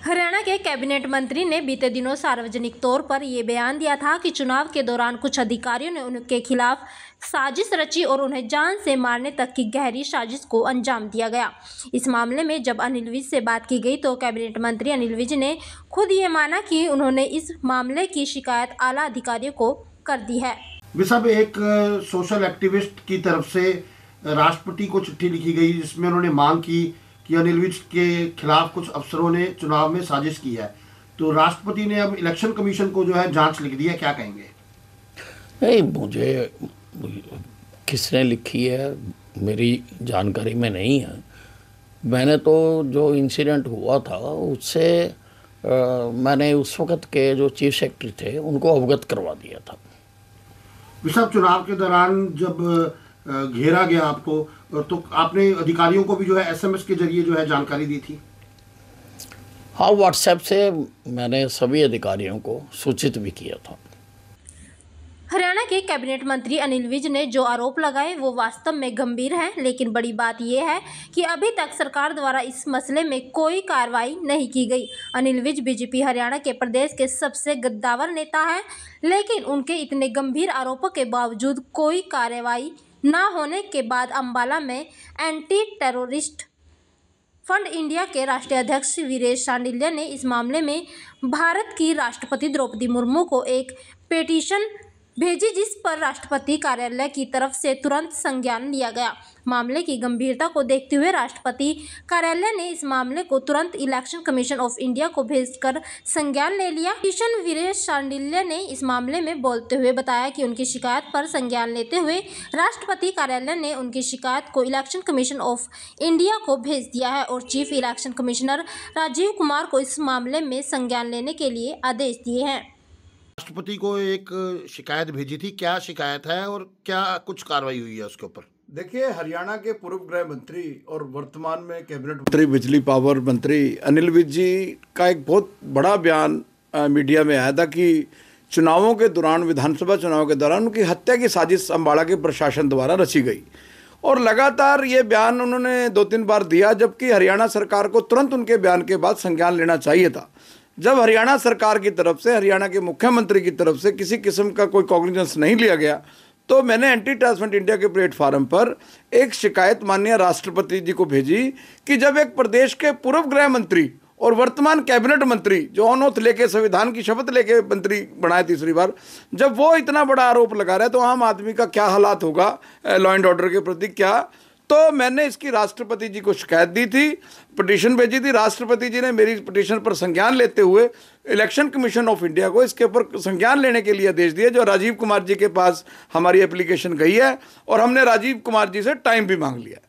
हरियाणा के कैबिनेट मंत्री ने बीते दिनों सार्वजनिक तौर पर ये बयान दिया था कि चुनाव के दौरान कुछ अधिकारियों ने उनके खिलाफ साजिश रची और उन्हें जान से मारने तक की गहरी साजिश को अंजाम दिया गया। इस मामले में जब अनिल विज से बात की गई तो कैबिनेट मंत्री अनिल विज ने खुद ये माना कि उन्होंने इस मामले की शिकायत आला अधिकारियों को कर दी है। साहब, एक सोशल एक्टिविस्ट की तरफ से राष्ट्रपति को चिट्ठी लिखी गई जिसमें उन्होंने मांग की कि अनिल विज के खिलाफ कुछ अफसरों ने चुनाव में साजिश की है, तो राष्ट्रपति ने अब इलेक्शन कमीशन को जो है जांच लिख दी है, क्या कहेंगे? नहीं, मुझे किसने लिखी है मेरी जानकारी में नहीं है। मैंने तो जो इंसिडेंट हुआ था उससे मैंने उस वक्त के जो चीफ सेक्रेटरी थे उनको अवगत करवा दिया था। साहब, चुनाव के दौरान जब घेरा गया आपको, तो आपने अधिकारियों को भी जो है एसएमएस के जरिए जो है जानकारी दी थी? हाँ, व्हाट्सएप से मैंने सभी अधिकारियों को सूचित भी किया था। हरियाणा के कैबिनेट मंत्री अनिल विज ने जो आरोप लगाए वो वास्तव में गंभीर हैं, लेकिन बड़ी बात यह है कि अभी तक सरकार द्वारा इस मसले में कोई कार्रवाई नहीं की गई। अनिल विज बीजेपी हरियाणा के प्रदेश के सबसे गद्दावर नेता हैं, लेकिन उनके इतने गंभीर आरोपों के बावजूद कोई कार्रवाई न होने के बाद अम्बाला में एंटी टेररिस्ट फंड इंडिया के राष्ट्रीय अध्यक्ष वीरेश शांडिल्य ने इस मामले में भारत की राष्ट्रपति द्रौपदी मुर्मू को एक पिटीशन भेजी, जिस पर राष्ट्रपति कार्यालय की तरफ से तुरंत संज्ञान लिया गया। मामले की गंभीरता को देखते हुए राष्ट्रपति कार्यालय ने इस मामले को तुरंत इलेक्शन कमीशन ऑफ इंडिया को भेजकर संज्ञान ले लिया। पिटीशन वीरेश शांडिल्य ने इस मामले में बोलते हुए बताया कि उनकी शिकायत पर संज्ञान लेते हुए राष्ट्रपति कार्यालय ने उनकी शिकायत को इलेक्शन कमीशन ऑफ इंडिया को भेज दिया है और chief election commissioner Rajiv Kumar को इस मामले में संज्ञान लेने के लिए आदेश दिए हैं। राष्ट्रपति को एक शिकायत भेजी थी, क्या शिकायत है और क्या कुछ कार्रवाई हुई है उसके ऊपर? देखिए, हरियाणा के पूर्व गृह मंत्री और वर्तमान में कैबिनेट मंत्री, बिजली पावर मंत्री अनिल विज जी का एक बहुत बड़ा बयान मीडिया में आया था कि चुनावों के दौरान, विधानसभा चुनाव के दौरान उनकी हत्या की साजिश अम्बाला के प्रशासन द्वारा रची गई और लगातार ये बयान उन्होंने 2-3 बार दिया, जबकि हरियाणा सरकार को तुरंत उनके बयान के बाद संज्ञान लेना चाहिए था। जब हरियाणा सरकार की तरफ से, हरियाणा के मुख्यमंत्री की तरफ से किसी किस्म का कोई कॉग्निजेंस नहीं लिया गया, तो मैंने एंटी टेररिस्ट फंड इंडिया के प्लेटफार्म पर एक शिकायत माननीय राष्ट्रपति जी को भेजी कि जब एक प्रदेश के पूर्व गृह मंत्री और वर्तमान कैबिनेट मंत्री जो अनोथ लेके, संविधान की शपथ लेके मंत्री बनाए तीसरी बार, जब वो इतना बड़ा आरोप लगा रहे हैं तो आम आदमी का क्या हालात होगा लॉ एंड ऑर्डर के प्रति, क्या। तो मैंने इसकी राष्ट्रपति जी को शिकायत दी थी, पिटीशन भेजी थी। राष्ट्रपति जी ने मेरी पिटीशन पर संज्ञान लेते हुए इलेक्शन कमीशन ऑफ इंडिया को इसके ऊपर संज्ञान लेने के लिए आदेश दिए, जो राजीव कुमार जी के पास हमारी एप्लीकेशन गई है और हमने राजीव कुमार जी से टाइम भी मांग लिया।